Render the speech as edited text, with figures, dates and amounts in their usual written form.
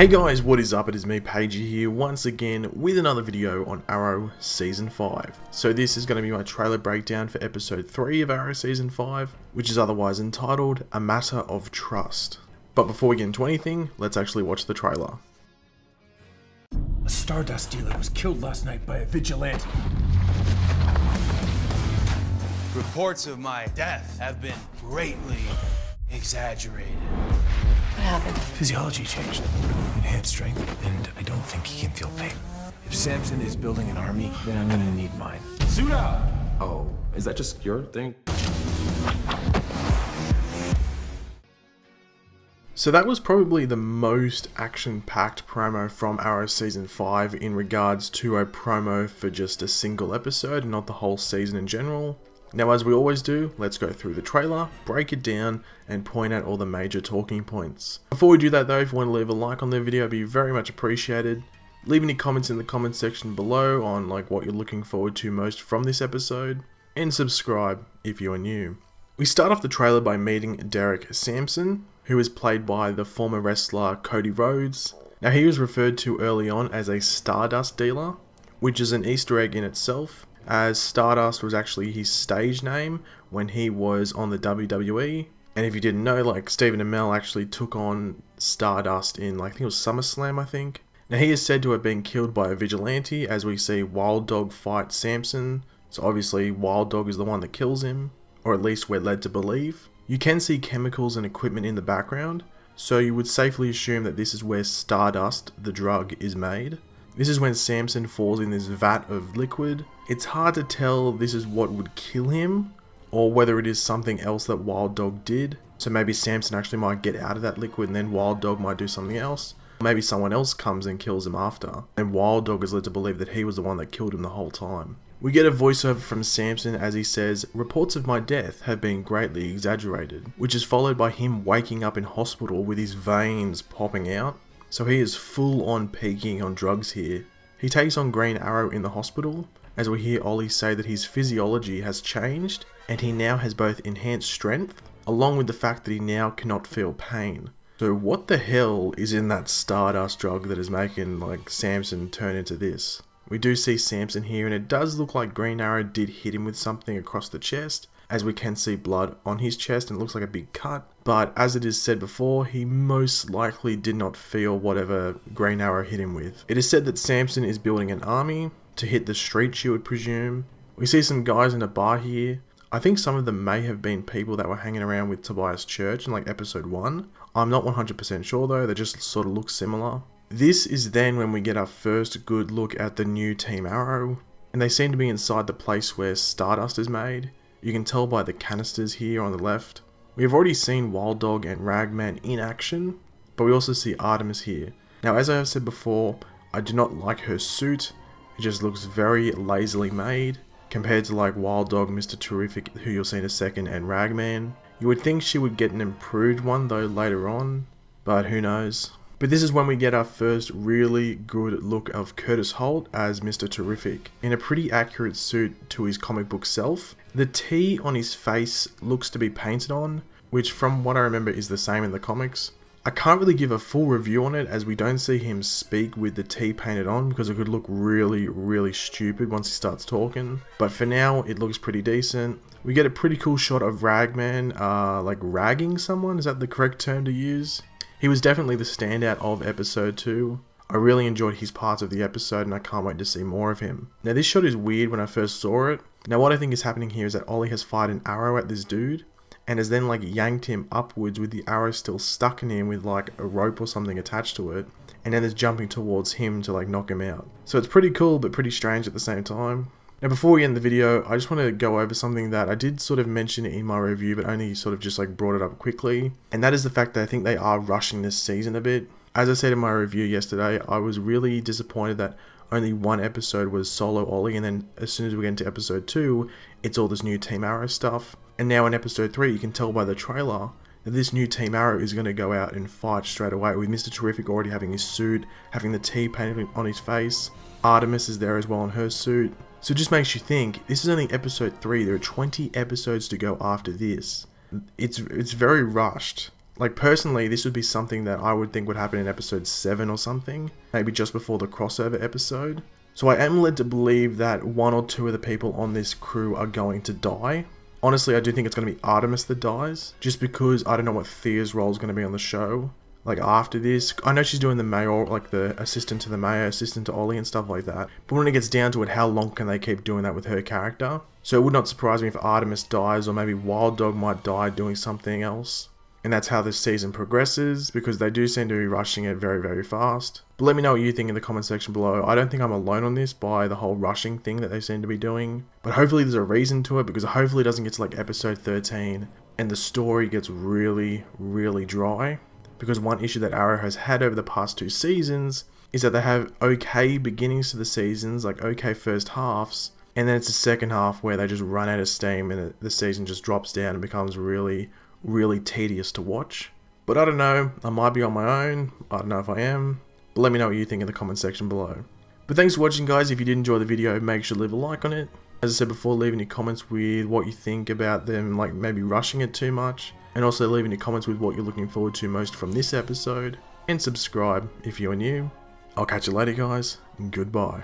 Hey guys, what is up? It is me, Pagey here, once again with another video on Arrow Season 5. So this is going to be my trailer breakdown for Episode 3 of Arrow Season 5, which is otherwise entitled A Matter of Trust. But before we get into anything, let's actually watch the trailer. A Stardust dealer was killed last night by a vigilante. Reports of my death have been greatly exaggerated. What happened? Physiology changed. Enhanced strength, and I don't think he can feel pain. If Sampson is building an army, then I'm gonna need mine. Suit out! Oh, is that just your thing? So that was probably the most action-packed promo from Arrow Season 5 in regards to a promo for just a single episode, not the whole season in general. Now, as we always do, let's go through the trailer, break it down, and point out all the major talking points. Before we do that though, if you want to leave a like on the video, it'd be very much appreciated. Leave any comments in the comment section below on what you're looking forward to most from this episode, and subscribe if you are new. We start off the trailer by meeting Derick Sampson, who is played by the former wrestler Cody Rhodes. Now, he was referred to early on as a Stardust dealer, which is an Easter egg in itself, as Stardust was actually his stage name when he was on the WWE. And if you didn't know, Stephen Amell actually took on Stardust in, I think it was SummerSlam, I think. Now, he is said to have been killed by a vigilante, as we see Wild Dog fight Sampson. So obviously Wild Dog is the one that kills him, or at least we're led to believe. You can see chemicals and equipment in the background, so you would safely assume that this is where Stardust, the drug, is made. This is when Sampson falls in this vat of liquid. It's hard to tell this is what would kill him, or whether it is something else that Wild Dog did. So maybe Sampson actually might get out of that liquid and then Wild Dog might do something else. Maybe someone else comes and kills him after, and Wild Dog is led to believe that he was the one that killed him the whole time. We get a voiceover from Sampson as he says, "Reports of my death have been greatly exaggerated," which is followed by him waking up in hospital with his veins popping out. So he is full on peaking on drugs here. He takes on Green Arrow in the hospital, as we hear Ollie say that his physiology has changed, and he now has both enhanced strength, along with the fact that he now cannot feel pain. So what the hell is in that Stardust drug that is making Sampson turn into this? We do see Sampson here, and it does look like Green Arrow did hit him with something across the chest, as we can see blood on his chest and it looks like a big cut. But as it is said before, he most likely did not feel whatever Green Arrow hit him with. It is said that Sampson is building an army to hit the streets, you would presume. We see some guys in a bar here. I think some of them may have been people that were hanging around with Tobias Church in episode 1. I'm not 100% sure though, they just sort of look similar. This is then when we get our first good look at the new Team Arrow, and they seem to be inside the place where Stardust is made. You can tell by the canisters here on the left. We have already seen Wild Dog and Ragman in action, but we also see Artemis here. Now, as I have said before, I do not like her suit. It just looks very lazily made compared to Wild Dog, Mr. Terrific, who you'll see in a second, and Ragman. You would think she would get an improved one though later on, but who knows. But this is when we get our first really good look of Curtis Holt as Mr. Terrific, in a pretty accurate suit to his comic book self. The T on his face looks to be painted on, which from what I remember is the same in the comics. I can't really give a full review on it as we don't see him speak with the T painted on because it could look really stupid once he starts talking. But for now, it looks pretty decent. We get a pretty cool shot of Ragman, ragging someone, is that the correct term to use? He was definitely the standout of episode 2. I really enjoyed his parts of the episode and I can't wait to see more of him. Now this shot is weird when I first saw it. Now what I think is happening here is that Ollie has fired an arrow at this dude and has then yanked him upwards with the arrow still stuck in him with a rope or something attached to it, and then is jumping towards him to knock him out. So it's pretty cool but pretty strange at the same time. Now before we end the video, I just want to go over something that I did sort of mention in my review but only sort of just brought it up quickly, and that is the fact that I think they are rushing this season a bit. As I said in my review yesterday, I was really disappointed that only one episode was solo Ollie, and then as soon as we get into episode 2, it's all this new Team Arrow stuff. And now in episode 3, you can tell by the trailer that this new Team Arrow is going to go out and fight straight away, with Mr. Terrific already having his suit, having the T painted on his face. Artemis is there as well in her suit. So it just makes you think, this is only episode 3, there are 20 episodes to go after this. It's very rushed. Like personally, this would be something that I would think would happen in episode 7 or something, maybe just before the crossover episode. So I am led to believe that 1 or 2 of the people on this crew are going to die. Honestly, I do think it's going to be Artemis that dies, just because I don't know what Thea's role is going to be on the show. Like after this, I know she's doing the mayor, like the assistant to the mayor, assistant to Ollie and stuff like that. But when it gets down to it, how long can they keep doing that with her character? So it would not surprise me if Artemis dies, or maybe Wild Dog might die doing something else. And that's how this season progresses, because they do seem to be rushing it very, very fast. But let me know what you think in the comment section below. I don't think I'm alone on this by the whole rushing thing that they seem to be doing. But hopefully there's a reason to it, because hopefully it doesn't get to like episode 13 and the story gets really, really dry. Because one issue that Arrow has had over the past 2 seasons is that they have okay beginnings to the seasons, like okay first halves, and then it's the second half where they just run out of steam and the season just drops down and becomes really, really tedious to watch. But I don't know, I might be on my own, I don't know if I am, but let me know what you think in the comment section below. But thanks for watching guys. If you did enjoy the video, make sure to leave a like on it. As I said before, leave any comments with what you think about them, like maybe rushing it too much. And also leave any comments with what you're looking forward to most from this episode. And subscribe if you are new. I'll catch you later guys, and goodbye.